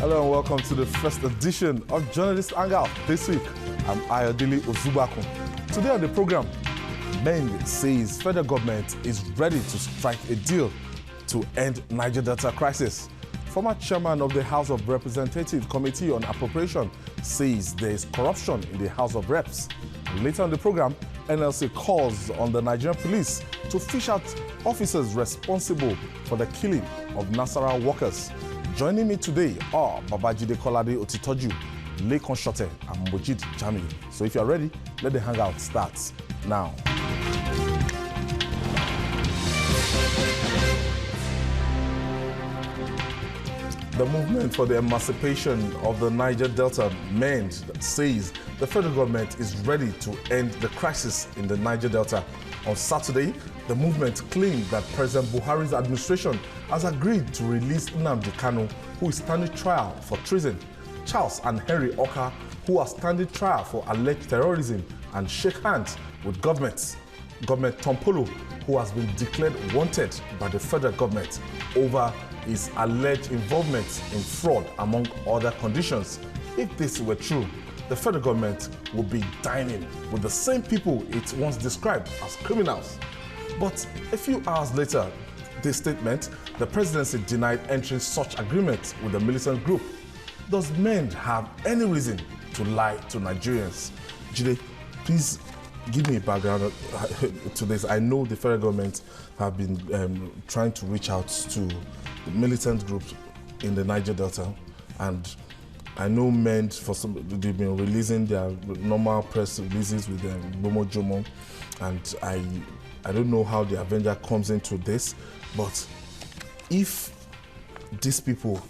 Hello and welcome to the first edition of Journalist Hangout. This week, I'm Ayodele Ozubakun. Today on the program, Mend says federal government is ready to strike a deal to end Niger Delta crisis. Former chairman of the House of Representatives Committee on Appropriation says there is corruption in the House of Reps. Later on the program, NLC calls on the Nigerian police to fish out officers responsible for the killing of Nasarawa workers. Joining me today are Babajide Kolade Otitoju, Lekon Shote, and Mojid Jami. So if you're ready, let the hangout start now. The movement for the emancipation of the Niger Delta, MEND, says the federal government is ready to end the crisis in the Niger Delta. On Saturday, the movement claimed that President Buhari's administration has agreed to release Nnamdi Kanu, who is standing trial for treason, Charles and Henry Oka, who are standing trial for alleged terrorism, and shake hands with Government Tompolo, who has been declared wanted by the federal government over his alleged involvement in fraud, among other conditions. If this were true, the federal government would be dining with the same people it once described as criminals. But a few hours later, this statement, the presidency denied entering such agreement with the militant group. Does MEND have any reason to lie to Nigerians? Jide, please give me a background to this. I know the federal government have been trying to reach out to the militant groups in the Niger Delta, and I know MEND, they've been releasing their normal press releases with Momo Jomo, and I don't know how the Avenger comes into this, but if these people,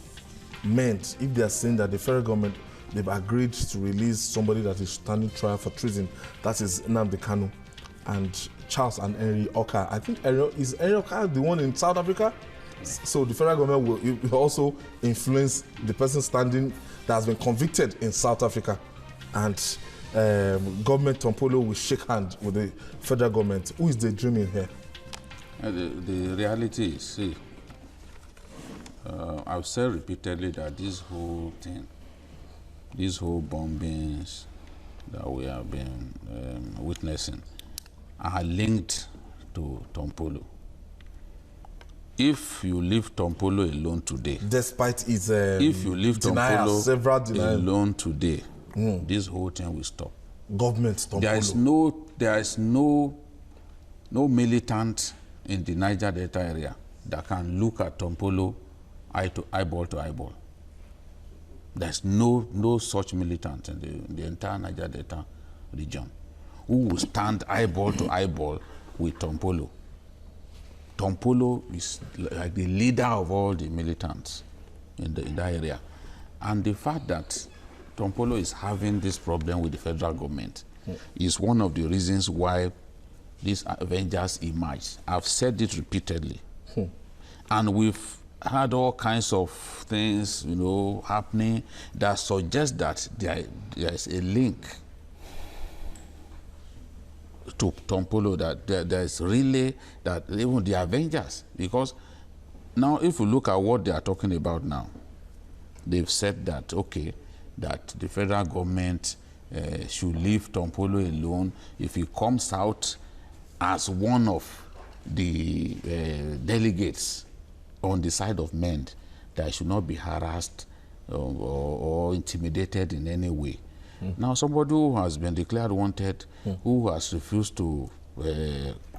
MEND, if they are saying that the federal government, they've agreed to release somebody that is standing trial for treason, that is Nnamdi Kanu, and Charles and Henry Oka. I think is Henry Oka the one in South Africa? So the federal government will also influence the person standing that has been convicted in South Africa, and Government Tompolo will shake hands with the federal government. Who is the dreaming here? The reality is, see, I've said repeatedly that this whole thing, these whole bombings that we have been witnessing are linked to Tompolo. If you leave Tompolo alone today, despite his if you leave Tompolo alone today, this whole thing will stop. Government Tompolo. There is no militant in the Niger Delta area that can look at Tompolo eyeball to eyeball. There's no such militant in the entire Niger Delta region who will stand eyeball to eyeball with Tompolo. Tompolo is like the leader of all the militants in that area. And the fact that Tompolo is having this problem with the federal government is one of the reasons why these Avengers emerged. I've said it repeatedly. And we've had all kinds of things, happening that suggest that there is a link to Tompolo, that there's really, that even the Avengers, because now if you look at what they are talking about now, they've said that, okay, that the federal government should leave Tompolo alone. If he comes out as one of the delegates on the side of MEND, that he should not be harassed or intimidated in any way. Now, somebody who has been declared wanted, who has refused to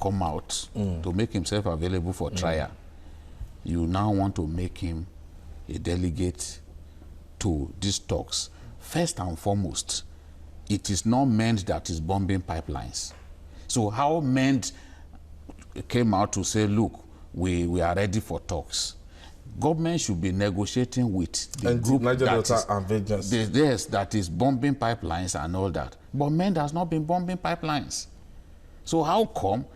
come out to make himself available for trial, you now want to make him a delegate to these talks. First and foremost, it is not MEND that is bombing pipelines. So how MEND came out to say, look, we are ready for talks. Government should be negotiating with the group that is bombing pipelines and all that. But MEND has not been bombing pipelines. So how come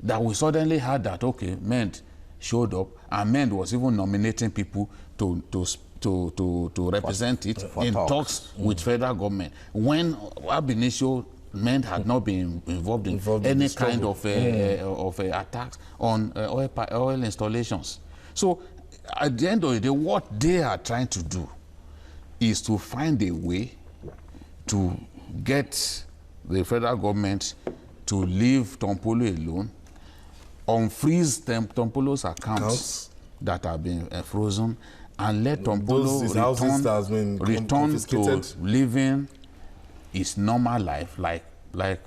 that we suddenly heard that, okay, MEND showed up, and MEND was even nominating people to represent it in talks with federal government, when ab initio MEND had not been involved in any kind of attacks on oil installations. So at the end of the day, what they are trying to do is to find a way to get the federal government to leave Tompolo alone, unfreeze Tompolo's accounts that have been frozen, and let Tompolo return to living his normal life like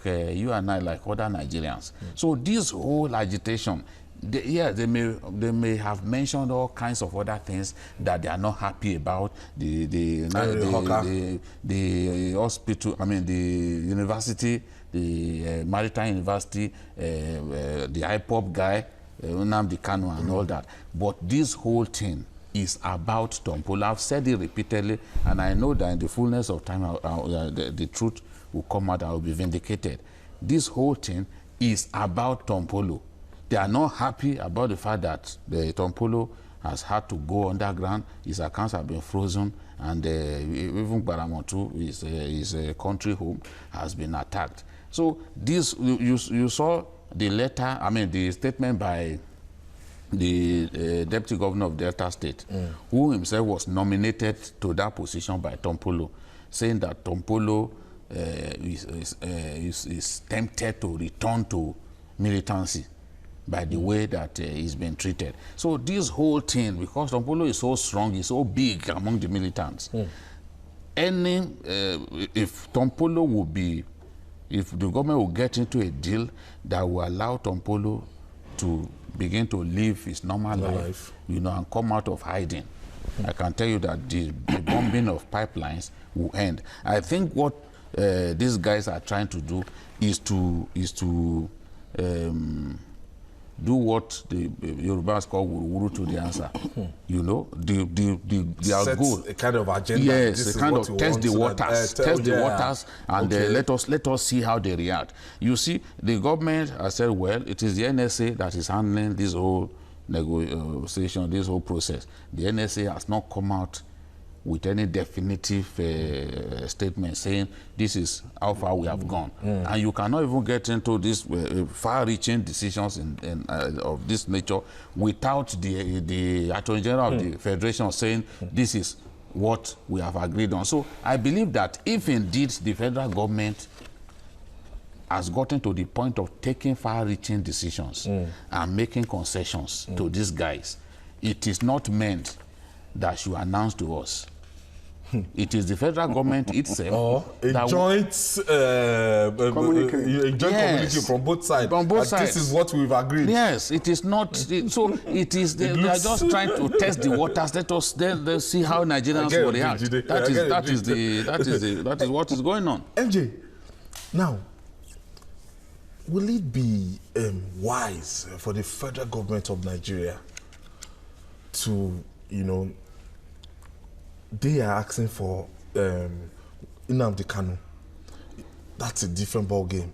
you and I, like other Nigerians. So this whole agitation, they may have mentioned all kinds of other things that they are not happy about. The hospital, I mean the university, the Maritime University, the IPOP guy, Nnamdi Kanu and all that. But this whole thing is about Tompolo. I've said it repeatedly, and I know that in the fullness of time, the truth will come out and will be vindicated. This whole thing is about Tompolo. They are not happy about the fact that the Tompolo has had to go underground. His accounts have been frozen, and even Baramotu, his country home, has been attacked. So this, you saw the letter, I mean the statement by the deputy governor of Delta State, who himself was nominated to that position by Tompolo, saying that Tompolo is tempted to return to militancy by the way that he's been treated. So this whole thing, because Tompolo is so strong, he's so big among the militants, if Tompolo would be, if the government will get into a deal that will allow Tompolo to begin to live his normal life, you know, and come out of hiding, I can tell you that the bombing of pipelines will end. I think what these guys are trying to do is to do what the Yorubas call wuru to the answer. You know, their goal. A kind of agenda. Yes, a kind of test the waters, and let us see how they react. You see, the government has said, well, it is the NSA that is handling this whole negotiation, this whole process. The NSA has not come out with any definitive statement saying this is how far we have gone. And you cannot even get into these far-reaching decisions of this nature without the Attorney General of the Federation saying this is what we have agreed on. So I believe that if indeed the federal government has gotten to the point of taking far-reaching decisions and making concessions to these guys, it is not meant that should announce to us. It is the federal government itself. A joint communication from both sides. From both sides. This is what we've agreed. Yes, it is not. So it is. They are just trying to test the waters. Let us then see how Nigerians will react. That is what is going on. MJ, now, will it be wise for the federal government of Nigeria to, you know, they are asking for Nnamdi Kanu. That's a different ball game.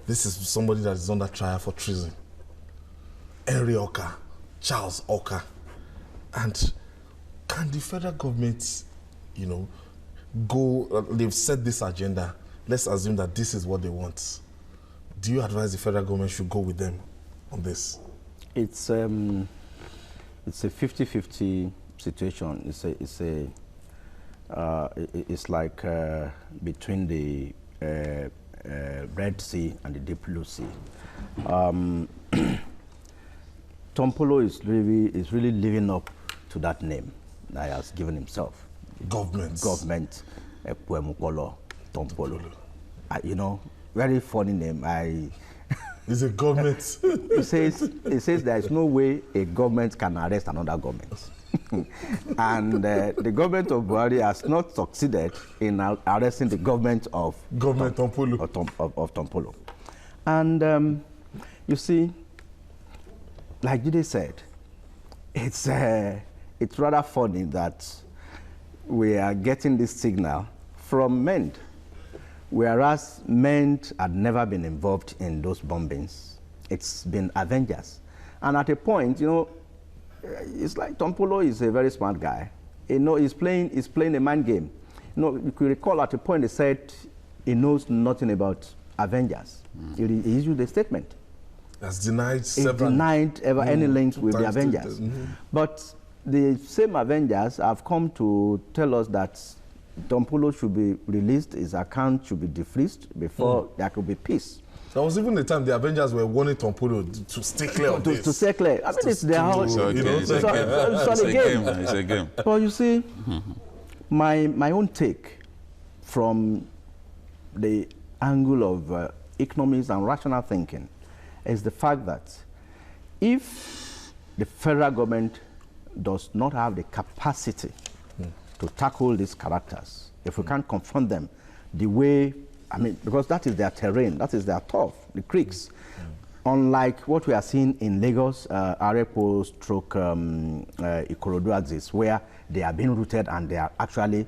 This is somebody that is under trial for treason. Henry Oka, Charles Oka. And can the federal government, you know, go, they've set this agenda. Let's assume that this is what they want. Do you advise the federal government should go with them on this? It's a 50-50 situation. It's like between the Red Sea and the Deep Blue Sea. Tompolo is really living up to that name that he has given himself. Government Ekwemukolo Tompolo. You know, very funny name. It's a government. It says there is no way a government can arrest another government. And the government of Buhari has not succeeded in arresting the government of Tompolo. And you see, like Jide said, it's rather funny that we are getting this signal from MEND, whereas MEND had never been involved in those bombings. It's been Avengers. And at a point, you know, it's like Tompolo is a very smart guy. You know, he's playing a mind game. You know, you could recall at a point they said he knows nothing about Avengers. He issued a statement. Has denied ever any links with the Avengers. But the same Avengers have come to tell us that Tompolo should be released, his account should be defreezed before there could be peace. There was even the time the Avengers were warning Tompolo to stay clear of this. To stay clear. I mean, it's their house. It's a game. But you see, my own take from the angle of economics and rational thinking is the fact that if the federal government does not have the capacity to tackle these characters, if we can't confront them the way, I mean, because that is their terrain, that is their turf, the creeks. Unlike what we are seeing in Lagos, Arepo stroke Ikorodu axis, where they are being rooted and they are actually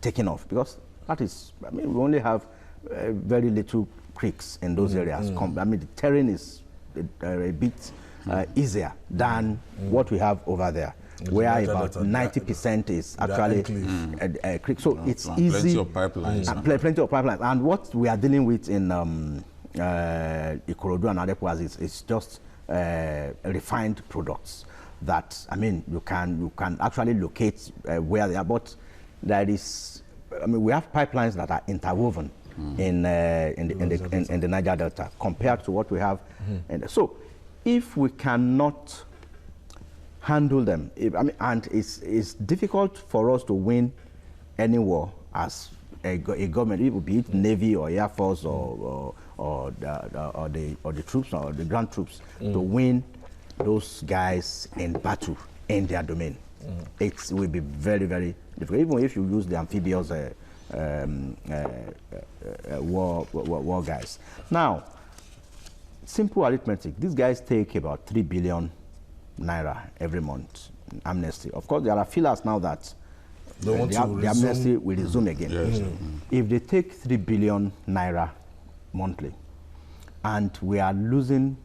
taking off. Because that is, I mean, we only have very little creeks in those areas. I mean, the terrain is a bit easier than what we have over there, where about 90% is actually a creek. So it's easy. Plenty of pipelines. Plenty of pipelines. And what we are dealing with in Ikorodu and Adepo is just refined products that, I mean, you can actually locate where they are. But there is, I mean, we have pipelines that are interwoven in the Niger Delta compared to what we have. And so, if we cannot handle them, I mean, and it's difficult for us to win any war as a government, it would be it Navy or Air Force or the troops or the ground troops, to win those guys in battle in their domain. It will be very, very difficult, even if you use the amphibious war guys. Now, simple arithmetic. These guys take about 3 billion naira every month in amnesty. Of course, there are feelers now that the amnesty will resume again. Yes. If they take 3 billion naira monthly, and we are losing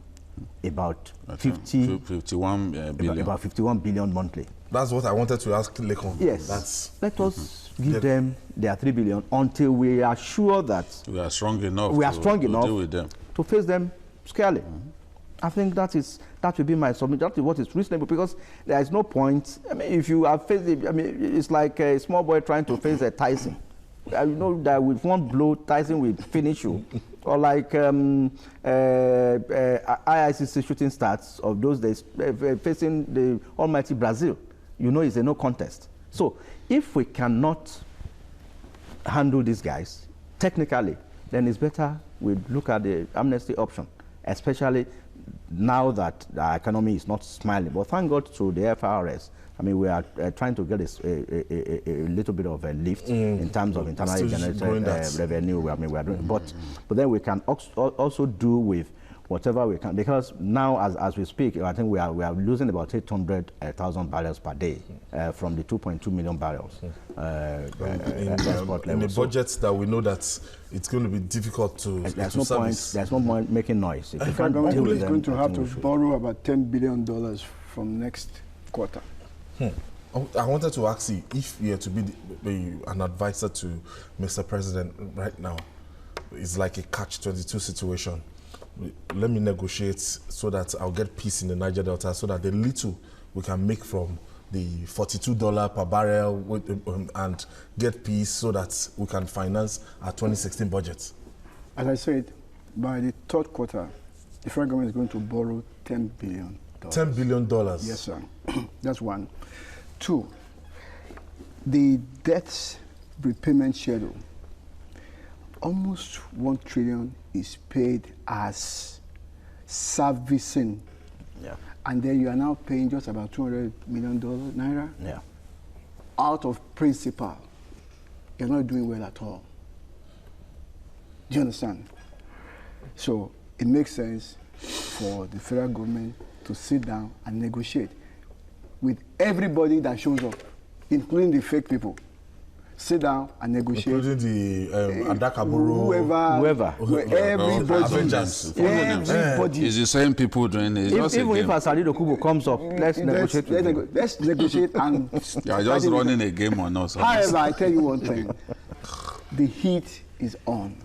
about 51 billion. About 51 billion monthly. That's what I wanted to ask Lekon. Yes. Let us give them their 3 billion until we are sure that we are strong enough. To deal with them, to face them squarely. I think that will be my submission. That is what is reasonable, because there is no point. I mean, if you are facing, I mean, it's like a small boy trying to face a Tyson. You know that with one blow, Tyson will finish you. Or like IICC shooting stars of those days facing the almighty Brazil. You know, it's a no contest. So if we cannot handle these guys technically, then it's better we look at the amnesty option, especially now that the economy is not smiling. But thank God through the FRS, I mean, we are trying to get a little bit of a lift in terms of internally generated revenue. I mean, we are doing, but then we can also do with whatever we can, because now as we speak, I think we are losing about 800,000 barrels per day from the 2.2 million barrels export level. In the budgets that we know that it's going to be difficult to service. There's no point making noise. The government is going to have to borrow about $10 billion from next quarter. I wanted to ask you, if you are to be an advisor to Mr. President right now, it's like a catch-22 situation. Let me negotiate so that I'll get peace in the Niger Delta, so that the little we can make from the $42 per barrel and get peace, so that we can finance our 2016 budget. As I said, by the third quarter, the federal government is going to borrow $10 billion. $10 billion? Yes, sir. That's one. Two, the debt repayment schedule, almost 1 trillion is paid as servicing. Yeah. And then you are now paying just about $200 million naira out of principal. You're not doing well at all. Do you understand? So it makes sense for the federal government to sit down and negotiate with everybody that shows up, including the fake people. Sit down and negotiate. Including the Adakaburu, whoever. Everybody. It's the same people doing it. Even if Asari Dokubo comes up, let's negotiate. Let's negotiate and. You are just running a game on us. However, I tell you one thing: the heat is on.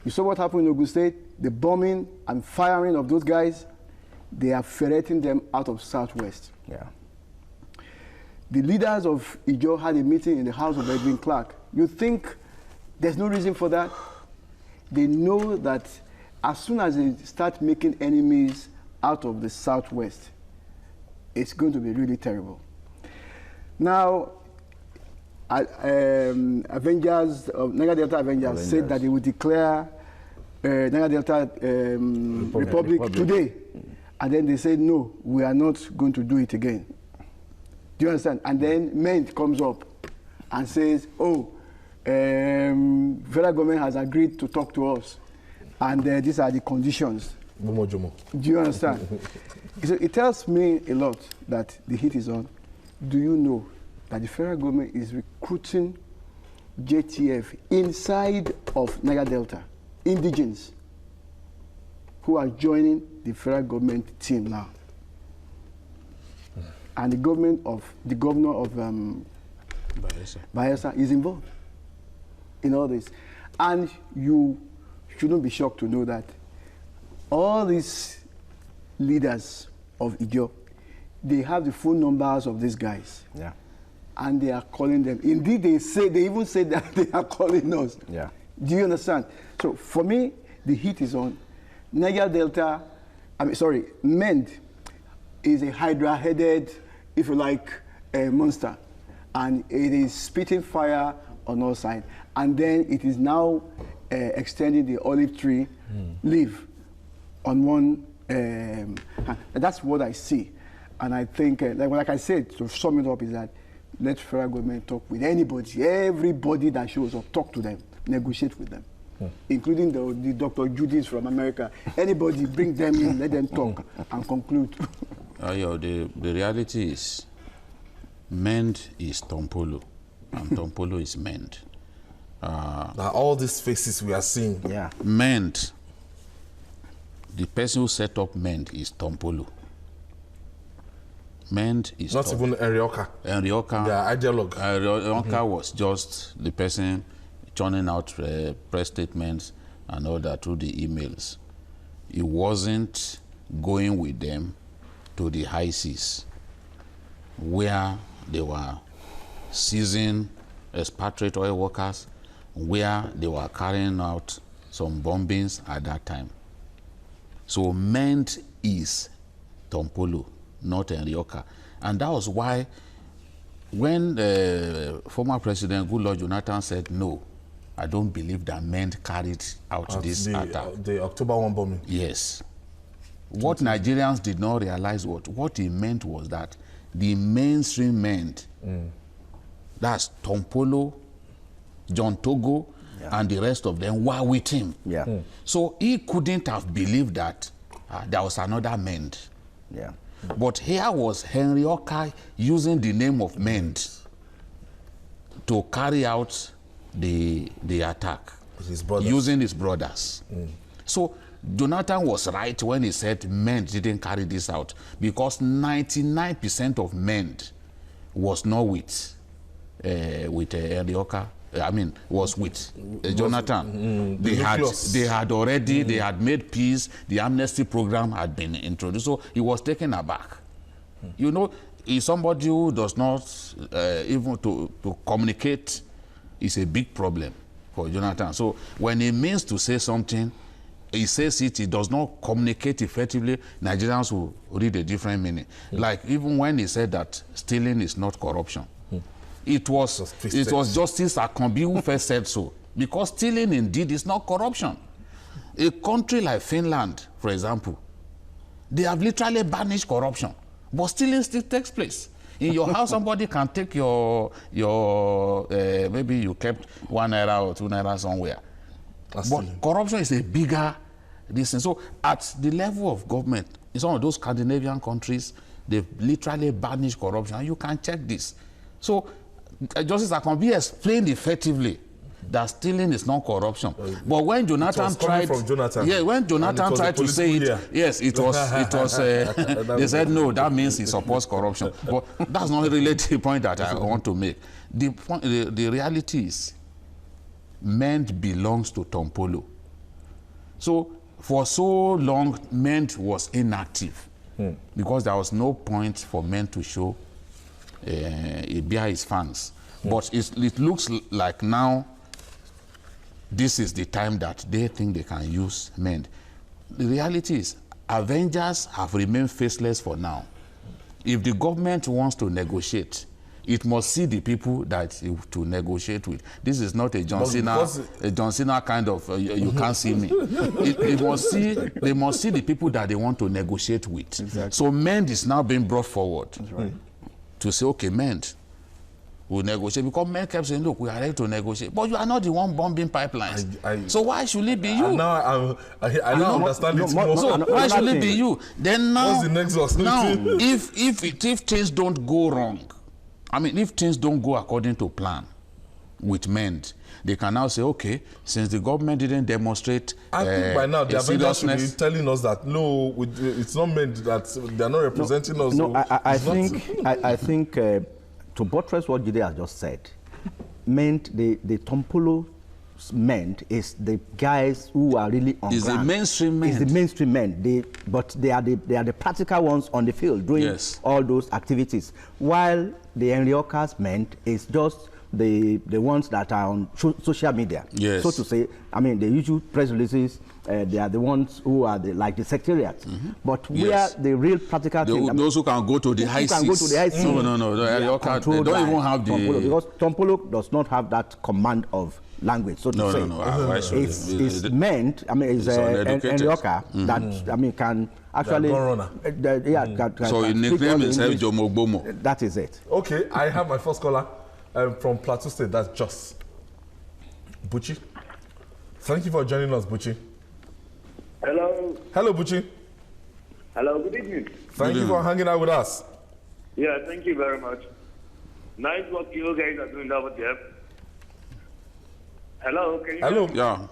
You saw what happened in Ogun State? The bombing and firing of those guys. They are ferreting them out of Southwest. Yeah. The leaders of Ijaw had a meeting in the house of Edwin Clark. You think there's no reason for that? They know that as soon as they start making enemies out of the Southwest, it's going to be really terrible. Now, Avengers, Niger Delta Avengers said that they would declare Niger Delta Republic today. And then they said, no, we are not going to do it again. Do you understand? And then MENT comes up and says, oh, federal government has agreed to talk to us. And these are the conditions. Do you understand? So it tells me a lot that the heat is on. Do you know that the federal government is recruiting JTF inside of Niger Delta, indigenes, who are joining the federal government team now? And the governor of Bayelsa is involved in all this. And you shouldn't be shocked to know that all these leaders of Ijaw, they have the phone numbers of these guys. Yeah. And they are calling them. Indeed, they even say that they are calling us. Yeah. Do you understand? So for me, the heat is on. Niger Delta, MEND is a hydra-headed, if you like, monster. And it is spitting fire on all sides. And then it is now extending the olive tree leaf on one hand. That's what I see. And I think, like I said, to sum it up, is that let federal government talk with anybody, everybody that shows up, talk to them, negotiate with them, including the Dr. Judith from America. Anybody, bring them in, let them talk and conclude. The reality is, MEND is Tompolo, and Tompolo is MEND. Now, all these faces we are seeing. Yeah. MEND, the person who set up MEND is Tompolo. MEND is not even Enrioka. Enrioka. The ideologue. Enrioka was just the person churning out press statements and all that through the emails. He wasn't going with them to the high seas where they were seizing expatriate oil workers, where they were carrying out some bombings at that time. So MEND is Tompolo, not Enrioka. And that was why when former President Goodluck Jonathan said, no, I don't believe that MEND carried out this attack. The October 1 bombing. Yes. What Nigerians did not realize what he meant was that the mainstream MEND, that's Tompolo, John Togo, and the rest of them were with him. Yeah. So he couldn't have believed that there was another MEND. Yeah. But here was Enrioka using the name of MEND to carry out the attack, using his brothers. So Jonathan was right when he said MEND didn't carry this out, because 99% of MEND was not with Enrioka. I mean, was with Jonathan. They had already, they had made peace. The amnesty program had been introduced. So he was taken aback. You know, if somebody who does not even to communicate is a big problem for Jonathan. So when he means to say something, he says it, he does not communicate effectively, Nigerians will read a different meaning. Like even when he said that stealing is not corruption, it was Justice Akanbi who first said so, because stealing indeed is not corruption. A country like Finland, for example, they have literally banished corruption, but stealing still takes place. In your house, somebody can take your maybe you kept 1 naira or 2 naira somewhere. But corruption is a bigger distance. So at the level of government, in some of those Scandinavian countries, they've literally banished corruption. You can check this. So Justice Akanbi explained effectively that stealing is not corruption. But when Jonathan tried, when Jonathan tried to say it, yes, it was. They said no, that means he supports corruption. But that's not really the point that I want to make. The reality is, MEND belongs to Tompolo. So for so long, MEND was inactive because there was no point for MEND to show it bear his fangs. But it looks like now this is the time that they think they can use MEND. The reality is, Avengers have remained faceless for now. If the government wants to negotiate, it must see the people that to negotiate with. This is not a John Cena kind of you can't see me. They must see the people that they want to negotiate with. Exactly. So MEND is now being brought forward. That's right. To say, okay, MEND will negotiate, because MEND kept saying, look, we are ready to negotiate, but you are not the one bombing pipelines. So why should it be you? Now I now understand it more. So why should it be you? Then now, what's the next now if things don't go wrong, I mean, if things don't go according to plan with MEND, they can now say, okay, since the government didn't demonstrate I think by now the Avengers should be telling us that, no, it's not MEND, that they're not representing us. No, I think to buttress what Jide has just said, MEND, the Tompolo MEND is the guys who are really on ground. The mainstream MEND. It's the mainstream MEND. But they are the practical ones on the field doing all those activities. While the Enriokas MEND is just the ones that are on social media. Yes. So to say, I mean, the usual press releases, they are the ones who are like the secretariat. But where the real practical thing, those who can go to the high seas. Can go to the high seas. No. They don't even have the... Tompolo, because Tompolo does not have that command of language, so to say. It's MEND, I mean, it's Enrioka that, I mean, can actually... So his nickname is Jomo Bomo. That is it. Okay, I have my first caller. From Plateau State, that's Jos. Buchi. Thank you for joining us, Buchi. Hello. Hello, Buchi. Hello, good evening. Thank you for hanging out with us. Yeah, thank you very much. Nice work you guys are doing over there. Hello, can you Hello. hear me? Yeah.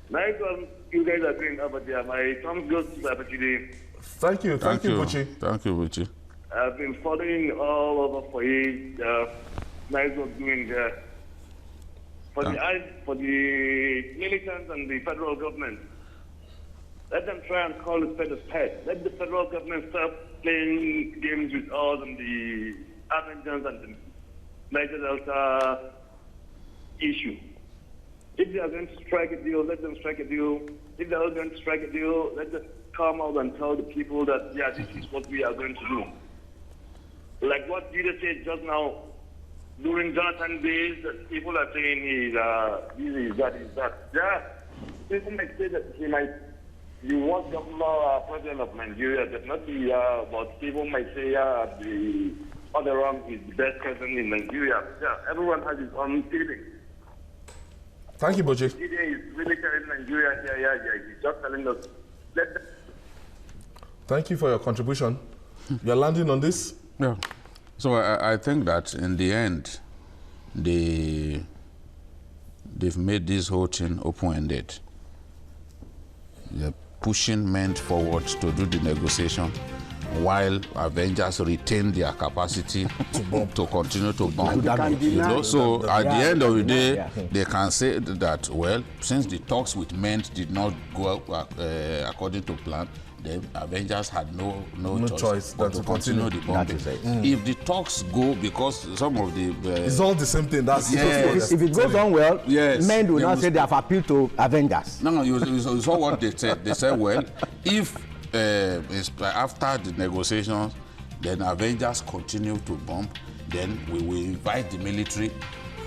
Nice work you guys are doing over there. My thumbs goes to Abachide. Thank you, Buchi. Thank you, Buchi. I've been following all over for you. Nice work doing there. For the militants and the federal government, let them try and call a spade a spade. Let the federal government stop playing games with us and the Avengers and the Niger Delta issue. If they are going to strike a deal, let them strike a deal. If they are not going to strike a deal, let them come out and tell the people that, yeah, this is what we are going to do. Like what you said just now, during Jonathan days, that people are saying this is that. Yeah, people might say that he was governor, president of Nigeria, definitely, but people might say, the other one is the best president in Nigeria. Yeah, everyone has his own feeling. Thank you, Buchi. He is really telling Nigeria, he's just telling us. Thank you for your contribution. You're landing on this? Yeah. So I think that in the end, they've made this whole thing open-ended. They're pushing MEND forward to do the negotiation, while Avengers retain their capacity to continue to bomb. So at the end of the day, they can say that, well, since the talks with MEND did not go according to plan, the Avengers had no choice but to continue the bombing. If the talks go, because some of the... it's all the same thing. That's if it goes on well, MEND will not say they have appealed to Avengers. No, you saw what they said. They said, well, if after the negotiations, then Avengers continue to bomb, then we will invite the military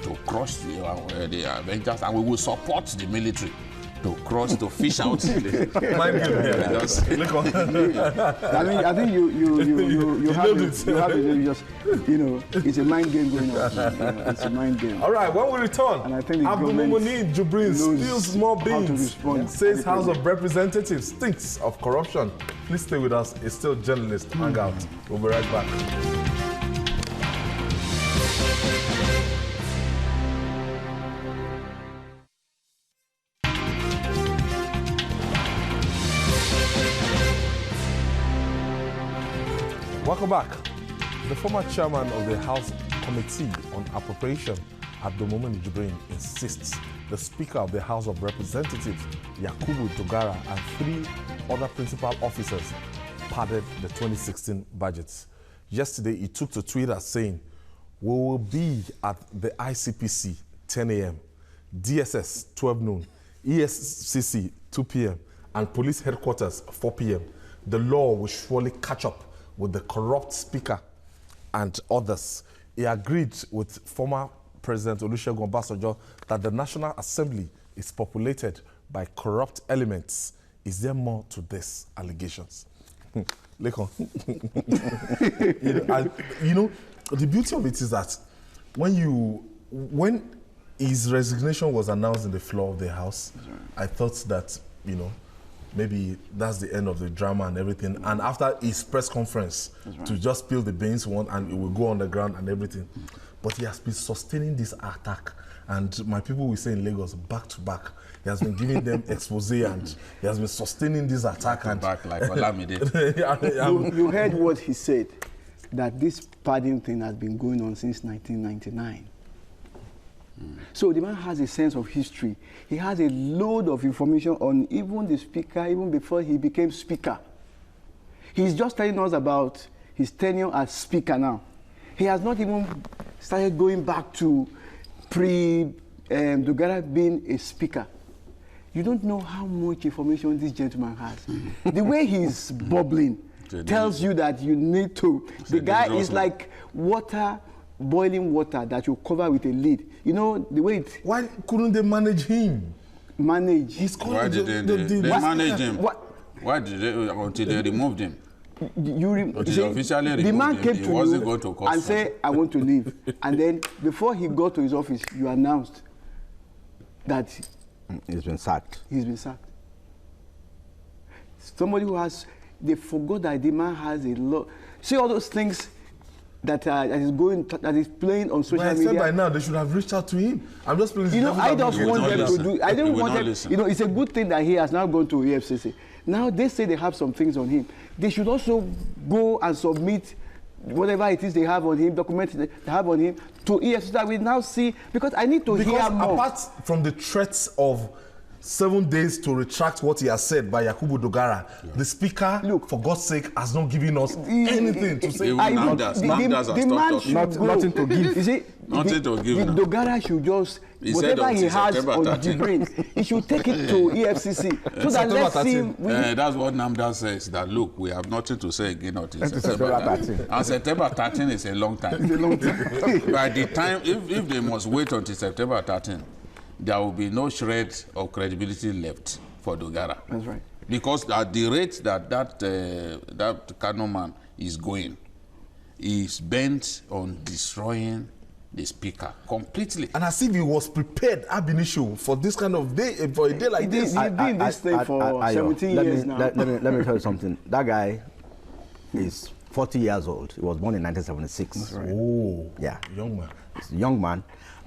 to crush the Avengers, and we will support the military to cross, to fish out. I think you have it's a mind game going on. It's a mind game. All right, when we return, and I think Abdulmumuni Jibrin spills more beans, says House of Representatives stinks of corruption. Please stay with us. It's still Journalist Hangout. We'll be right back. Welcome back. The former chairman of the House Committee on Appropriation, Abdulmumuni Jibrin, insists the Speaker of the House of Representatives, Yakubu Dogara, and 3 other principal officers padded the 2016 budgets. Yesterday, he took to Twitter saying, "We will be at the ICPC 10 a.m., DSS 12 noon, ESCC 2 p.m., and police headquarters 4 p.m. The law will surely catch up with the corrupt speaker and others." He agreed with former President Olusegun Obasanjo that the National Assembly is populated by corrupt elements. Is there more to these allegations? Lekon. The beauty of it is that when his resignation was announced in the floor of the House, I thought that, maybe that's the end of the drama and everything. And after his press conference, to just spill the beans and it will go on the ground and everything. But he has been sustaining this attack. And my people will say in Lagos, back to back. He has been giving them expose and he has been sustaining this attack. Back like Olamide. You heard what he said, that this pardon thing has been going on since 1999. So the man has a sense of history. He has a load of information on even the speaker, even before he became speaker. He's just telling us about his tenure as speaker now. He has not even started going back to Dogara being a speaker. You don't know how much information this gentleman has. The way he's bubbling tells you that you need to. The guy is like water, boiling water that you cover with a lid. You know, the way it... Why couldn't they manage him? Manage? Why did they manage him? What? Why did they, until they removed him? The man came to you and said, "I want to leave." And then before he got to his office, you announced that he's been sacked. He's been sacked. Somebody who has, they forgot that the man has a lot. See all those things that is playing on social media. By now they should have reached out to him. I'm just playing. I just want them to do. I don't want them. It's a good thing that he has now gone to EFCC. Now they say they have some things on him. They should also go and submit whatever it is they have on him, documents they have on him to EFCC. That we now see, because I need to hear more. Apart from the threats of 7 days to retract what he has said by Yakubu Dogara, the speaker, for God's sake, has not given us anything to say. Nothing to give. You see, nothing to give. Dogara should just, whatever he has on the brain, he should take it to EFCC. So that let's see. That's what Namda says, that look, we have nothing to say again until September 13. And September 13 is a long time. It's a long time. By the time, if they must wait until September 13, there will be no shred of credibility left for Dogara. That's right. Because at the rate that Kano man is going, he's bent on destroying the speaker completely. And as if he was prepared ab initio for this kind of day, for a day like this. He's been this thing for 17 years now. Let me tell you something. That guy is 40 years old. He was born in 1976. That's right. Oh, yeah. Young man. He's a young man.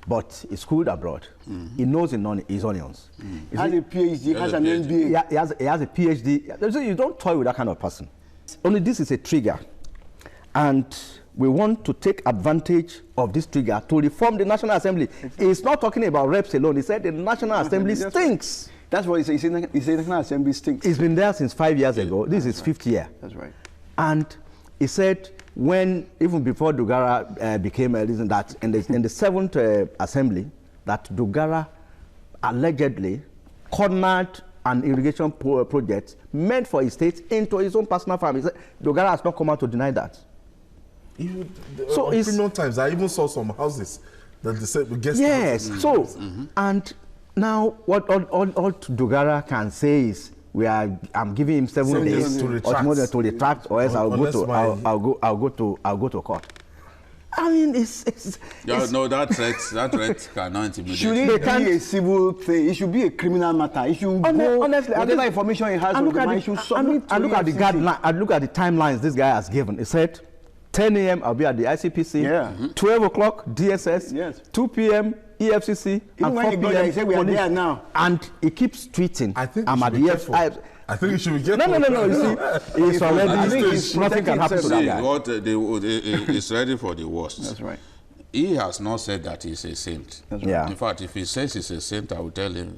But he's schooled abroad. He knows his onions. He has a PhD, has an MBA. He has a PhD. You don't toy with that kind of person. Only this is a trigger. And we want to take advantage of this trigger to reform the National Assembly. He's not talking about reps alone. He said the National Assembly stinks. That's what he said. He said the National Assembly stinks. It's been there since 5 years ago. This is his 5th year. That's right. And he said, even before Dogara became a reason, that in the 7th Assembly, that Dogara allegedly cornered an irrigation project meant for his state into his own personal farm. He said, Dogara has not come out to deny that. So in criminal times, I even saw some houses that they said we guess. Yes. So, and now what all Dogara can say is, I'm giving him 7 days to retract, or else I'll go to court. I mean, it's no, that threat cannot intimidate. Should it be a civil thing? It should be a criminal matter. It should go, honestly, whatever information he has on the mind, should submit to look at the guidelines. I look at the timelines this guy has given. He said 10 a.m. I'll be at the ICPC, 12 o'clock DSS, 2 p.m. EFCC, and 4 p.m. He said we are there now. And he keeps tweeting, I think I'm at the EFCC. I think you should be careful. No. You see, he's already. Nothing can happen to that guy. He's ready for the worst. That's right. He has not said that he's a saint. That's right. In fact, if he says he's a saint, I will tell him.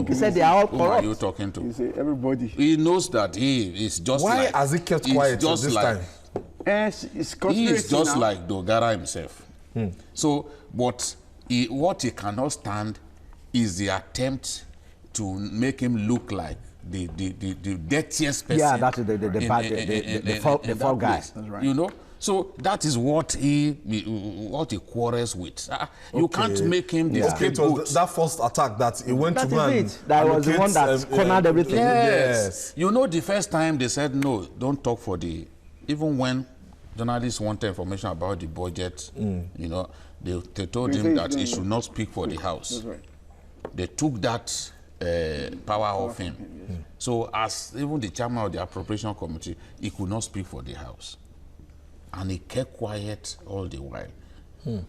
He said they are all corrupt. Who are you talking to? He said everybody. He knows that he is just Why like. has he kept quiet just this like, time? It's He is just now. like Dogara himself. So, what he cannot stand is the attempt to make him look like the dirtiest person. Yeah, that is the fall guy. That's right. You know, so that is what he quarrels with. You can't make him the Okay, it was that first attack that he went That to go is and it. That was the one that cornered everything. Yes. You know, the first time they said no, don't talk for the. Even when journalists wanted information about the budget, you know, they told him that he should not speak for the House. That's right. They took that power off him. Yes. So as even the chairman of the appropriation committee, he could not speak for the House. And he kept quiet all the while.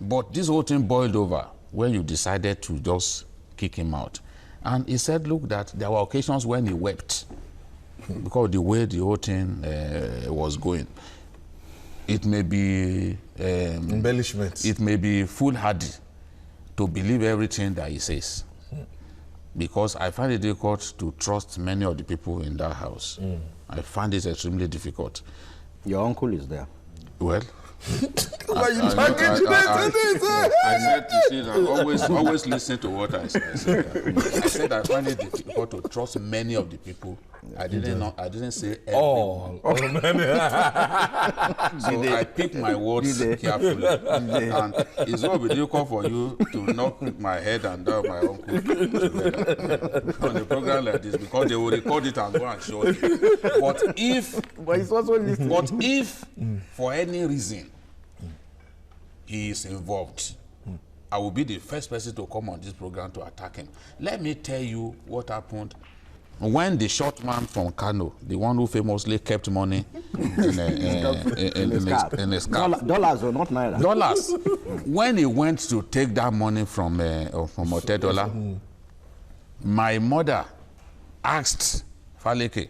But this whole thing boiled over when you decided to just kick him out. And he said, look, that there were occasions when he wept because the way the whole thing was going. It may be embellishments. It may be foolhardy to believe everything that he says. Because I find it difficult to trust many of the people in that house. I find it extremely difficult. Your uncle is there. Well, Why you talking today? I said, you see, that always listen to what I said. I said I find it difficult to trust many of the people. I didn't say everyone. So I pick my words carefully. And it's not be difficult for you to knock my head and down my uncle together on a program like this because they will record it and go and show it. But if for any reason he is involved, I will be the first person to come on this program to attack him. Let me tell you what happened when the short man from Kano, the one who famously kept money in his scarf. Dollars or not naira? Dollars. When he went to take that money from Otedola, my mother asked Faleke,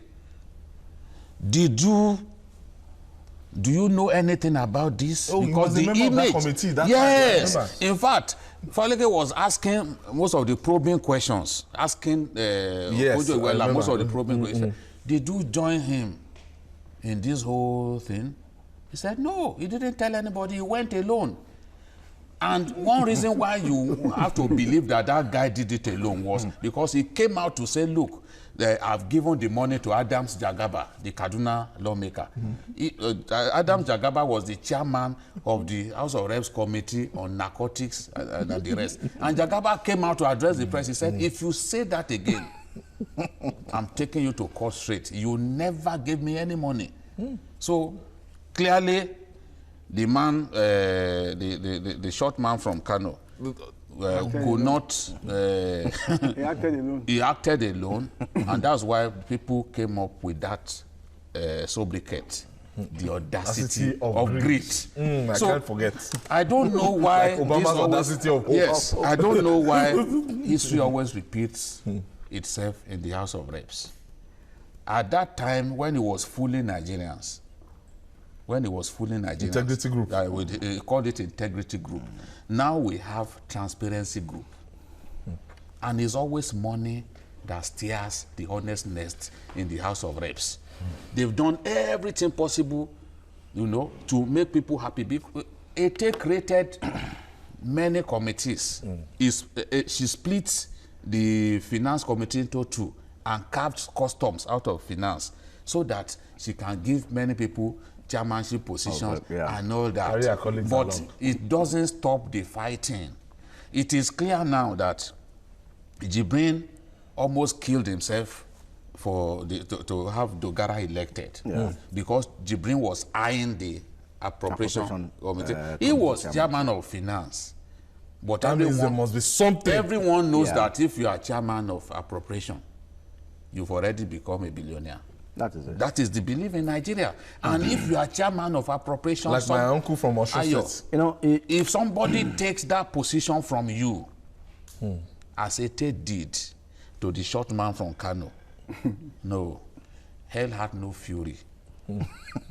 do you know anything about this? Oh, because the image, of that committee, that yes. time, In fact, Faleke was asking most of the probing questions, asking most of the probing questions. Did you join him in this whole thing? He said, no, he didn't tell anybody, he went alone. And one reason why you have to believe that that guy did it alone was because he came out to say, look, I've given the money to Adams Jagaba, the Kaduna lawmaker. Adams Jagaba was the chairman of the House of Reps Committee on Narcotics and the rest. And Jagaba came out to address the press. He said, if you say that again, I'm taking you to court straight. You never gave me any money. So clearly, the man, the short man from Kano, could not. He acted alone. He acted alone, and that's why people came up with that sobriquet, the audacity of greed. I can't forget. I don't know why like Obama's audacity of hope. Yes, I don't know why history always repeats itself in the House of Reps. At that time, when he was fooling Nigerians. Integrity Group. We called it Integrity Group. Now we have Transparency Group. And it's always money that steers the honest nest in the House of Reps. They've done everything possible, you know, to make people happy. ETE created many committees. She split the finance committee into two and carved customs out of finance so that she can give many people chairmanship positions and all that. But it doesn't stop the fighting. It is clear now that Jibrin almost killed himself to have Dogara elected because Jibrin was eyeing the appropriation committee. He was chairman of finance. But that means there must be something. Everyone knows that if you are chairman of appropriation, you've already become a billionaire. That is it. That is the belief in Nigeria. And if you are chairman of appropriation, like my uncle from Osun State, you know, if somebody takes that position from you, as ETE did to the short man from Kano, no, hell had no fury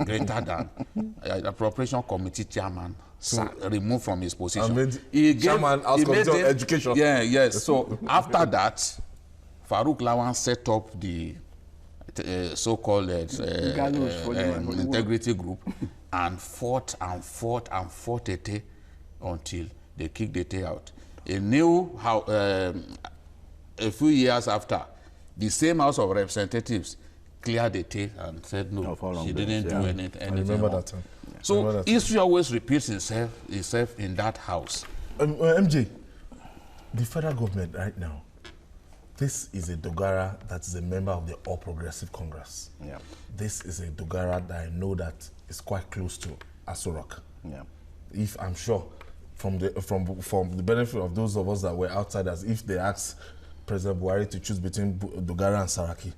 greater than appropriation committee chairman removed from his position. Chairman House Committee on Education. Yes. So after that, Farouk Lawan set up the so-called integrity group, and fought and fought and fought Ete until they kicked Ete out. A new how a few years after, the same House of Representatives cleared Ete and said no, she didn't do anything. I remember that time. So history always repeats itself in that house. MJ, the federal government right now, this is a Dogara that is a member of the All Progressive Congress. Yeah. This is a Dogara that I know that is quite close to Asorok. Yeah. If I'm sure, from the benefit of those of us that were outsiders, if they ask President Buhari to choose between Dogara and Saraki,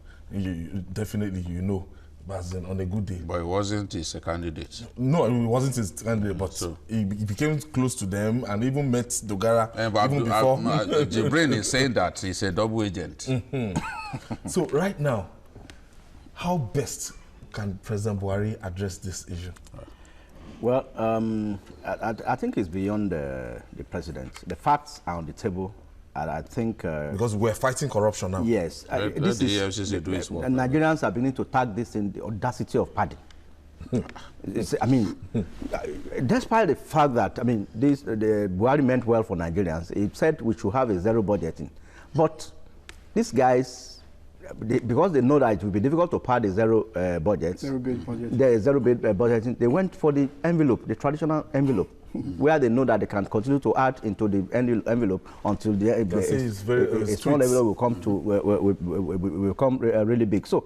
definitely you know, but on a good day. But it wasn't his candidate. No, it wasn't his candidate, but so, he became close to them and even met Dogara even before. Jibrin is saying that he's a double agent. So right now, how best can President Buhari address this issue? Well, I think it's beyond the president. The facts are on the table. And I think because we're fighting corruption now. Yes, this is Nigerians are beginning to tag this in the audacity of padding. I mean, despite the fact that the Buhari meant well for Nigerians, he said we should have a zero budgeting, but these guys, because they know that it will be difficult to pad a zero budget, budgeting, they went for the envelope, the traditional envelope. Where they know that they can continue to add into the envelope until a small envelope will come to will come really big. So,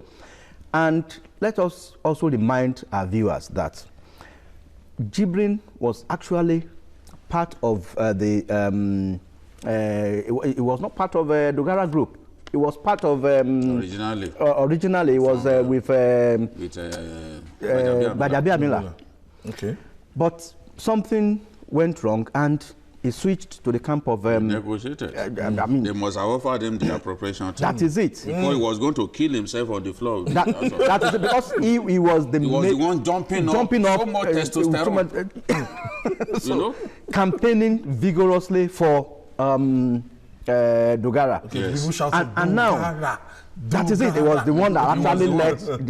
and let us also remind our viewers that Jibrin was actually part of it was not part of Dogara Group. It was part of originally it was with Bajabi Amila. Okay, but something went wrong and he switched to the camp of negotiated. They must have offered him the appropriation. That is it. Before he was going to kill himself on the floor. That is it, because he was the one jumping up. So much testosterone. So, you know? Campaigning vigorously for Dogara. Okay, yes. People shouted, and now that is it. It was the one that actually led those.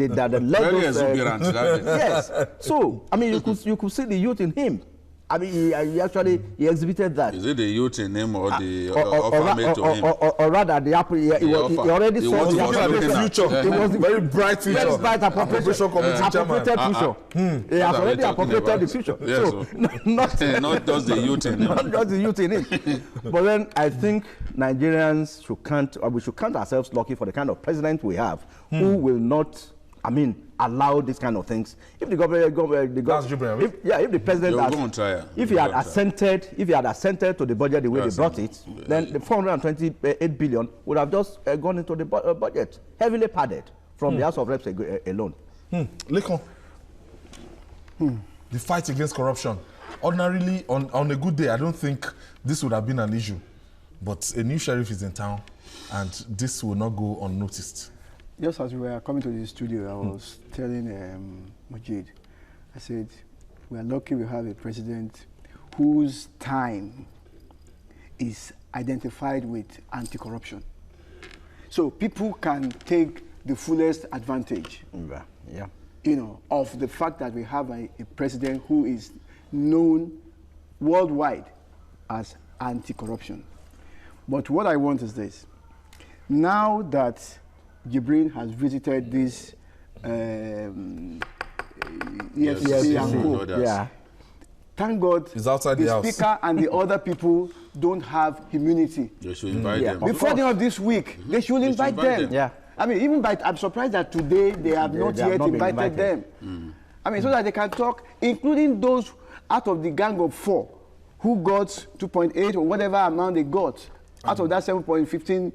Yes. So you could see the youth in him. He actually exhibited that. Is it the youth in him or the offer made to him? Or rather, he already saw the future. It was a very bright future. Very bright appropriation committee future. He has already appropriated the future. Yes, so not just the youth in him. Not just the youth in him. But then I think Nigerians should count ourselves lucky for the kind of president we have, who will not, allow these kind of things. If the if the president if he had assented to the budget the way they brought it, then the 428 billion would have just gone into the budget, heavily padded from the House of Reps alone. Lekon, the fight against corruption. Ordinarily, on a good day, I don't think this would have been an issue. But a new sheriff is in town, and this will not go unnoticed. Just as we were coming to the studio, I was telling Majid, I said, we are lucky we have a president whose time is identified with anti-corruption. So people can take the fullest advantage, of the fact that we have a president who is known worldwide as anti-corruption. But what I want is this. Now that Jibrin has visited this EFCC and co. Thank God the speaker and the other people don't have immunity. They should invite them. Before the end of this week, they should invite them. Yeah. I'm surprised that today they have not yet invited them. So that they can talk, including those out of the gang of 4 who got 2.8 or whatever amount they got. Out of that 7.15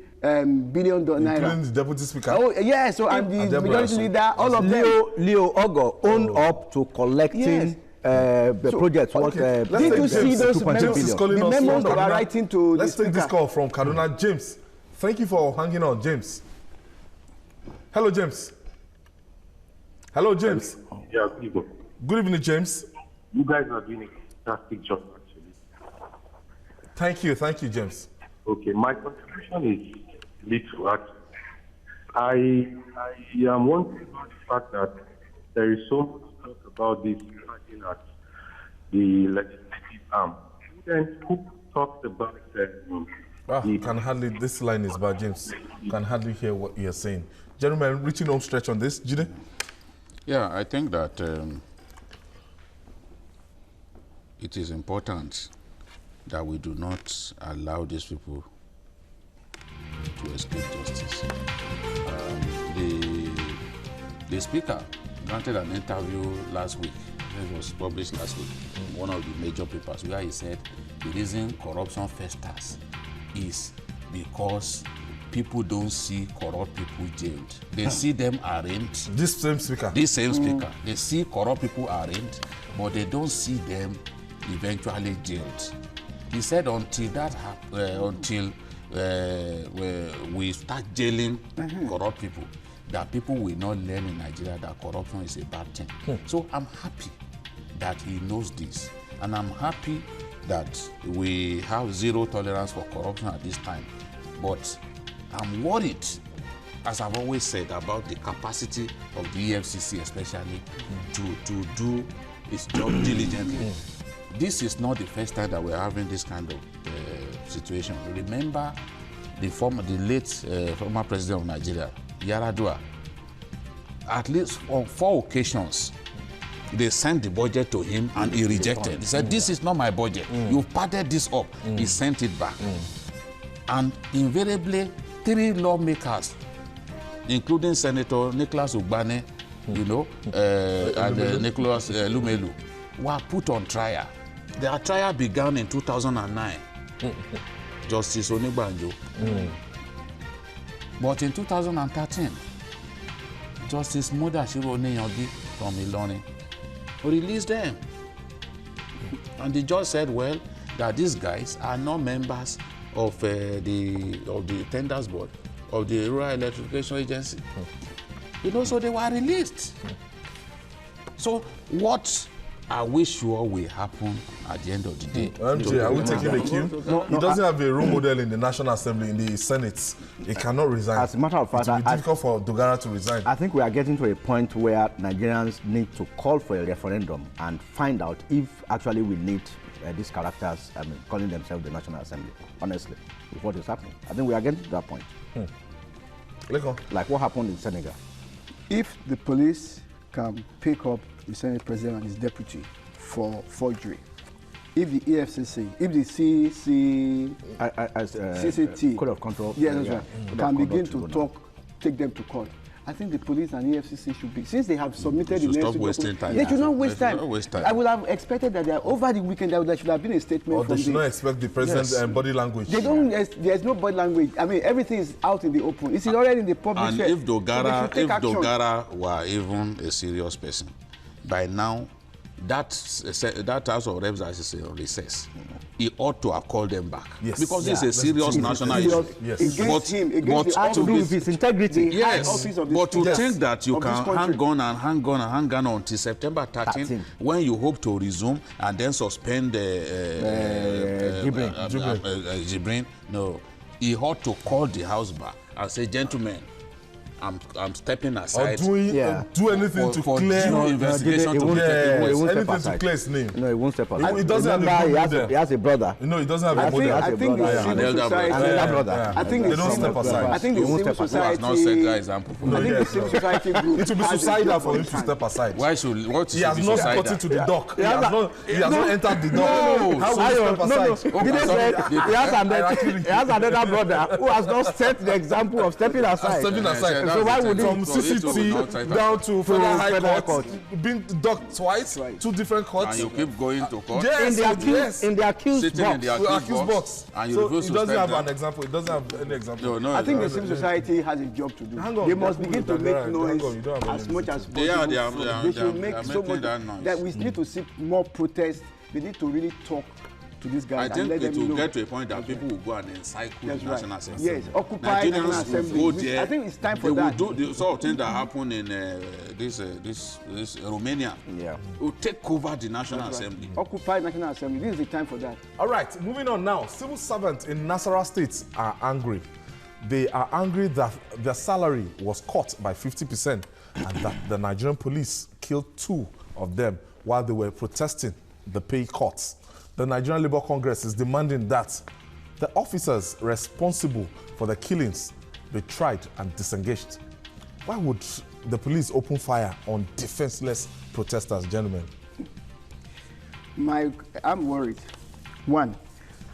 billion naira. Including the deputy speaker. Oh, yeah, so and the majority leader, all of them. Leo Ogo owned up to collecting the projects. Did you see those memos? The memos that are writing to Let's take this call from Kaduna. James, thank you for hanging on, James. Hello, James. Hello, James. Yeah, good evening. Good evening, James. You guys are doing a fantastic job, actually. Thank you, James. Okay, my contribution is little. I am wondering about the fact that there is so much talk about this looking at the legislative arm. Who talked about can hardly, this line is bad, James. Can hardly hear what you're saying. Gentlemen, reaching home stretch on this, Jide? Yeah, I think that it is important that we do not allow these people to escape justice. The speaker granted an interview last week. It was published last week in one of the major papers where he said the reason corruption festers is because people don't see corrupt people jailed. They see them arraigned. This same speaker? This same speaker. They see corrupt people arraigned, but they don't see them eventually jailed. He said until that we start jailing corrupt people, that people will not learn in Nigeria that corruption is a bad thing. So I'm happy that he knows this, and I'm happy that we have zero tolerance for corruption at this time. But I'm worried, as I've always said, about the capacity of the EFCC especially to do its job diligently. This is not the first time that we're having this kind of situation. Remember the late former president of Nigeria, Yaradua. At least on 4 occasions, they sent the budget to him and he rejected. He said, this is not my budget. You've padded this up. He sent it back. And invariably, 3 lawmakers, including Senator Nicholas Ugbane, and Nicholas Lumelu, were put on trial. Their trial began in 2009. Justice Onibanjo. But in 2013, Justice Mudashiru Oneyangi from Ilorin released them. And the judge said, well, that these guys are not members of the Tenders Board, of the Rural Electrification Agency. So they were released. So what are we sure will happen at the end of the day? MJ, are we taking the cue? He doesn't have a role model in the National Assembly, in the Senate. He cannot resign. As a matter of fact, it will be difficult for Dogara to resign. I think we are getting to a point where Nigerians need to call for a referendum and find out if actually we need these characters, calling themselves the National Assembly, honestly, with what is happening. I think we are getting to that point. Like what happened in Senegal. If the police can pick up the Senate President and his deputy for forgery, if the EFCC, if the CCT, Code of Control, can begin to take them to court, I think the police and EFCC should be, since they have submitted the stop wasting time. They should not waste time. I would have expected that over the weekend there should have been a statement. Or they should not expect the president's body language. They don't. There's no body language. I mean, everything is out in the open. It's already in the public. And if Dogara were even a serious person, by now, that House of Reps is a recess. He ought to have called them back. Yes. Because this is a serious national issue. Yes. Against him, against the to do with his integrity. Yes, but to think that you can hang on until September 13, when you hope to resume and then suspend Jibrin, no. He ought to call the House back and say, gentlemen, I'm stepping aside. Or do anything to clear investigation anything to clear his name. No, he won't step aside. He doesn't have a he has a brother. No, he doesn't have a brother. I think the civil society. I think they don't step aside. I think the civil society. Not set that example for I think the civil society group. It will be suicidal for him to step aside. Why should he has not gotten to the dock? He has not entered the dock. How will he step aside? He has another brother who has not set the example of stepping aside. So why would he? CCT down to Federal High Court, being docked twice, 2 different courts. And you keep going to court? In the accused box. And so it doesn't have an example. It doesn't have any example. I think the civil society has a job to do. They must begin to make noise as much as possible. They should make so much that we need to see more protests. They need to really talk to these guys. I think it will get to a point that people will go and encircle the National Assembly. Yes, occupy National Assembly. I think it's time for that. They will do the sort of thing that happened in this Romania. Yeah. Will take over the National Assembly. Occupy National Assembly. This is the time for that. All right, moving on now. Civil servants in Nasarawa State are angry. They are angry that their salary was cut by 50% and that the Nigerian police killed 2 of them while they were protesting the pay cuts. The Nigerian Labour Congress is demanding that the officers responsible for the killings be tried and disengaged. Why would the police open fire on defenseless protesters, gentlemen? I'm worried. One,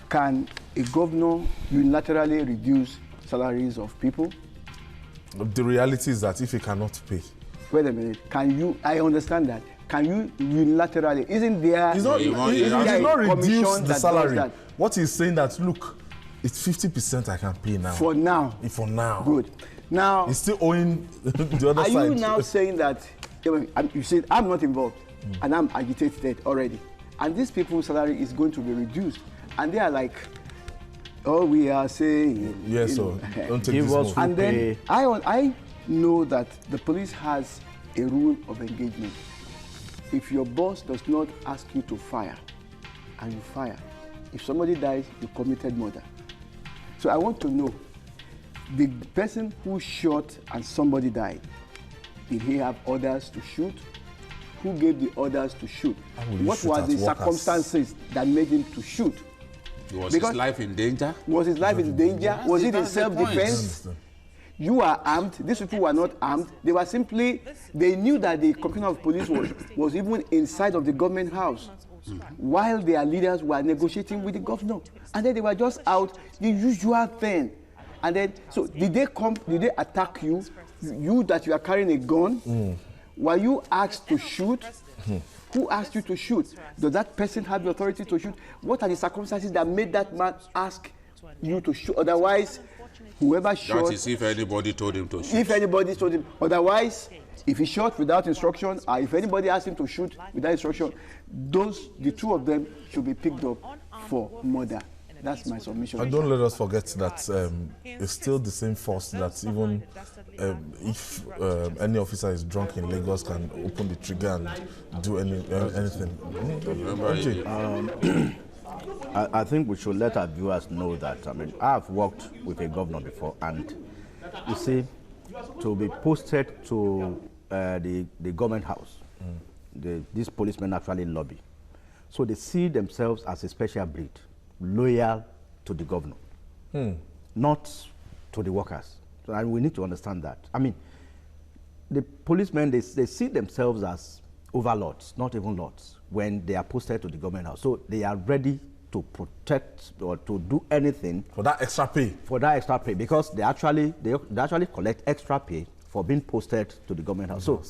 can a governor unilaterally reduce salaries of people? The reality is that if he cannot pay. Wait a minute. I understand that. Can you unilaterally, isn't there? He's not reduce the salary. What he's saying that, look, it's 50% I can pay now. For now. For now. Good. Now. He's still owing the other side. Are you now saying that, you said, I'm not involved, and I'm agitated already, and these people's salary is going to be reduced, and they are like, oh, we are saying. Yes, so don't take this move. And then I know that the police has a rule of engagement. If your boss does not ask you to fire, and you fire, if somebody dies, you committed murder. So I want to know, the person who shot and somebody died, did he have orders to shoot? Who gave the orders to shoot? What were the circumstances that made him to shoot? Was his life in danger? Was his life in danger? Was it in self-defense? You are armed. These people were not armed. They were simply, they knew that the commissioner of police was even inside of the government house while their leaders were negotiating with the governor. And then they were just out, the usual thing. And then, so did they attack you? You that you are carrying a gun? Were you asked to shoot? Who asked you to shoot? Does that person have the authority to shoot? What are the circumstances that made that man ask you to shoot? Otherwise, whoever shot... That is if anybody told him to shoot. If anybody told him. Otherwise, if he shot without instruction, or if anybody asked him to shoot without instruction, the two of them should be picked up for murder. That's my submission. And don't let us forget that it's still the same force that even if any officer is drunk in Lagos can open the trigger and do anything. I think we should let our viewers know that, I've worked with a governor before, and you see, to be posted to the government house, these policemen actually lobby. So they see themselves as a special breed, loyal to the governor, not to the workers. And we need to understand that. The policemen, they see themselves as overlords, not even lords, when they are posted to the government house. So they are ready to protect or to do anything for that extra pay. For that extra pay, because they actually collect extra pay for being posted to the government house. So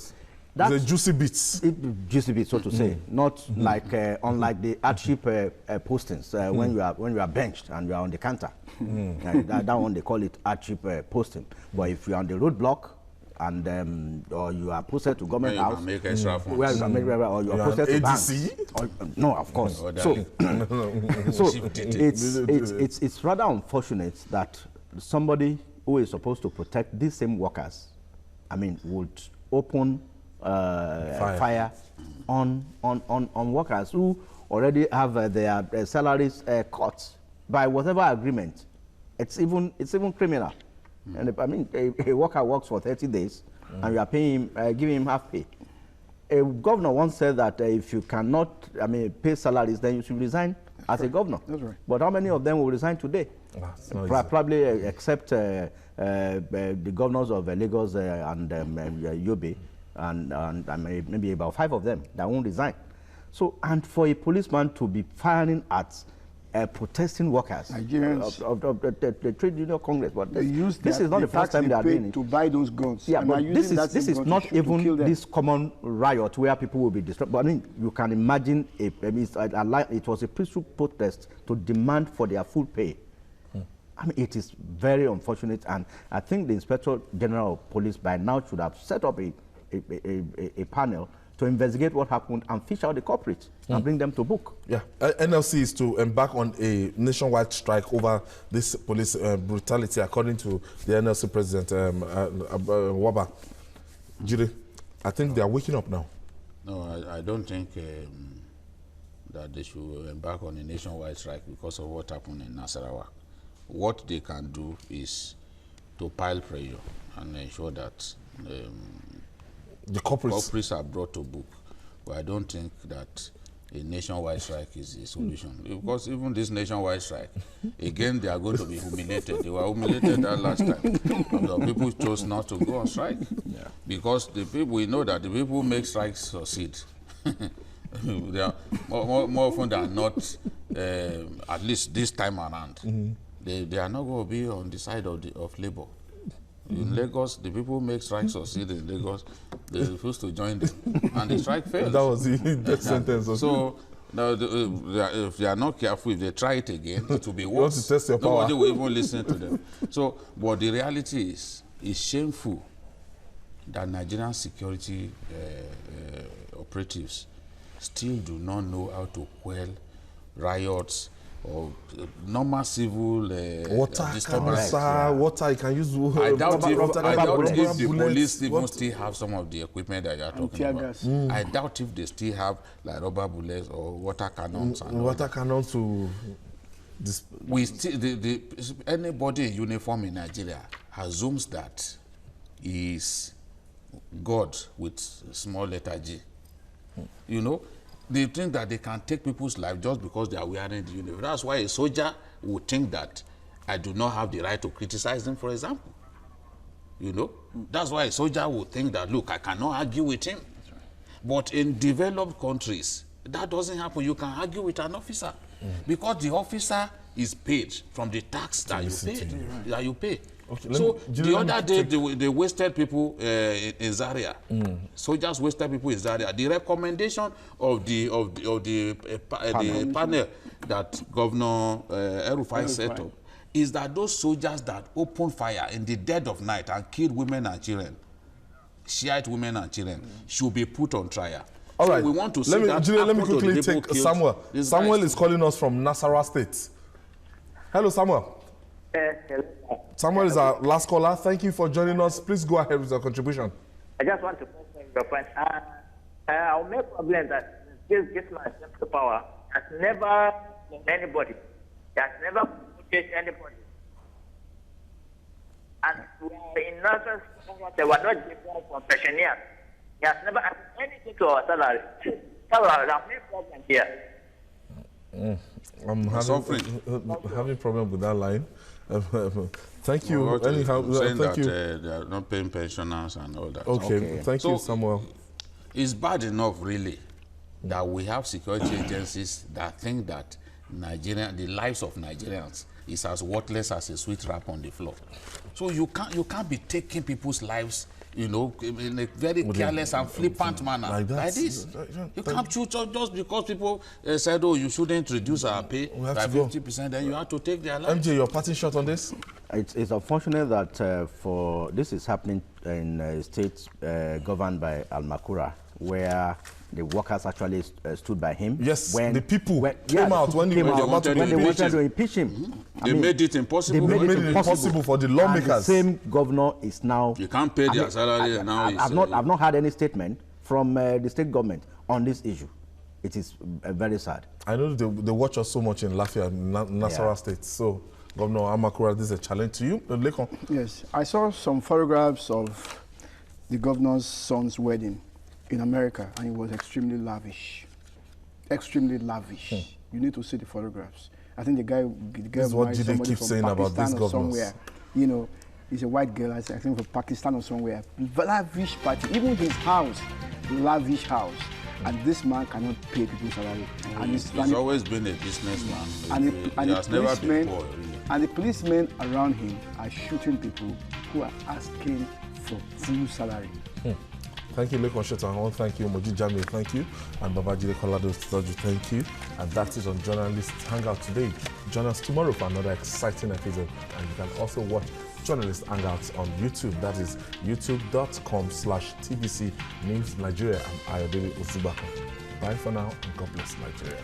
that's the juicy bits. Juicy bits, so to say, not like unlike the hardship postings when you are benched and you are on the counter. That one they call it hardship posting. But if you are on the roadblock and or you are posted to government house, you can make extra funds. Where you can make, or you are posted to bank. No, of course. So it's rather unfortunate that somebody who is supposed to protect these same workers, would open fire on workers who already have their salaries cut by whatever agreement. It's even criminal. And a worker works for 30 days and you are paying him, giving him half pay. A governor once said that if you cannot pay salaries, then you should resign as a governor. That's right. But how many of them will resign today? Probably except the governors of Lagos and Yobe, and maybe about 5 of them that won't resign. So, and for a policeman to be firing at protesting workers of the trade union congress, but this is not the first time they are doing it. To buy those guns. Yeah, but this is not even this common riot where people will be destroyed. But you can imagine it was a peaceful protest to demand for their full pay. It is very unfortunate, and I think the Inspector General of Police by now should have set up a panel to investigate what happened and fish out the culprits and bring them to book. Yeah, NLC is to embark on a nationwide strike over this police brutality, according to the NLC president, Waba. Jide, I think they are waking up now. No, I don't think that they should embark on a nationwide strike because of what happened in Nasarawa. What they can do is to pile pressure and ensure that the culprits are brought to book. but I don't think that a nationwide strike is a solution. Because even this nationwide strike, again, they are going to be humiliated. They were humiliated that last time. The people chose not to go on strike. Yeah. Because the people, we know that the people who make strikes succeed. They are more often than not, at least this time around, they are not going to be on the side of labor. In Lagos, the people who make strikes succeed in Lagos, they refuse to join them, and the strike fails. That was the death sentence. So, now, if they are not careful, if they try it again, it will be worse. You want to test your power. Nobody will even listen to them. So, but the reality is, it's shameful that Nigerian security operatives still do not know how to quell riots or normal civil water, disturbance. Water, you can use I doubt if the bullets, police even still have some of the equipment that you are talking about. I doubt if they still have like rubber bullets or water cannons. Water cannons to... We still, anybody in uniform in Nigeria assumes that he is God with small letter G. You know, they think that they can take people's life just because they are wearing the uniform. That's why a soldier would think that I do not have the right to criticize them, for example. You know, that's why a soldier would think that, look, I cannot argue with him. Right. But in developed countries, that doesn't happen. You can argue with an officer because the officer is paid from the tax that you pay. Okay, so the other day, they wasted people in Zaria. Soldiers wasted people in Zaria. The recommendation of the panel that Governor El-Rufai set up is that those soldiers that open fire in the dead of night and killed women and children, Shiite women and children, should be put on trial. All right. So we want to see that. Let me quickly take Samuel. Samuel is calling us from Nasarawa State. Hello, Samuel. Samuel is our last caller. Thank you for joining us. Please go ahead with your contribution. I just want to confirm your point. I'll make a problem that this man came to power has never been anybody. He has never protected anybody. And we are in nonsense. They were not given from pensioners. He has never added anything to our salary. So our main problem here. I'm having a problem with that line. Thank you. Anyhow, saying thank that you. They are not paying pensioners and all that. Okay. Thank you, Samuel. It's bad enough, really, that we have security agencies that think that the lives of Nigerians is as worthless as a sweet wrap on the floor. So you can't be taking people's lives, you know, in a very careless and flippant manner like this. You can't shoot just because people said, oh, you shouldn't reduce our pay by 50%, then you have to take their lives. MJ, your parting shot on this? It's unfortunate that this is happening in states governed by Al-Makura, where the workers actually stood by him. Yes, when the people came out when they wanted to impeach him. They made it impossible. They made it impossible for the lawmakers. And the same governor is now... You can't pay their salary and now I've not had any statement from the state government on this issue. It is very sad. I know they watch us so much in Lafayette, Nasarawa State. So, Governor Amakura, this is a challenge to you. Lekon. Yes, I saw some photographs of the governor's son's wedding in America, and it was extremely lavish. Extremely lavish. You need to see the photographs. I think the guy is what Jide keeps saying about these governors. Somewhere. You know, he's a white girl, I think from Pakistan or somewhere. Lavish party. Even his house, lavish house. And this man cannot pay people's salary. And he's always been a businessman. He has never been poor. And the policemen around him are shooting people who are asking for full salary. Thank you, Lekon Shetan. Thank you, Moji Jami. Thank you. And Babajide Kolado Stoju. Thank you. And that is on Journalist Hangout today. Join us tomorrow for another exciting episode. And you can also watch Journalist Hangouts on YouTube. That is youtube.com/TVC News Nigeria. I'm Ayodele Uzubako. Bye for now, and God bless Nigeria.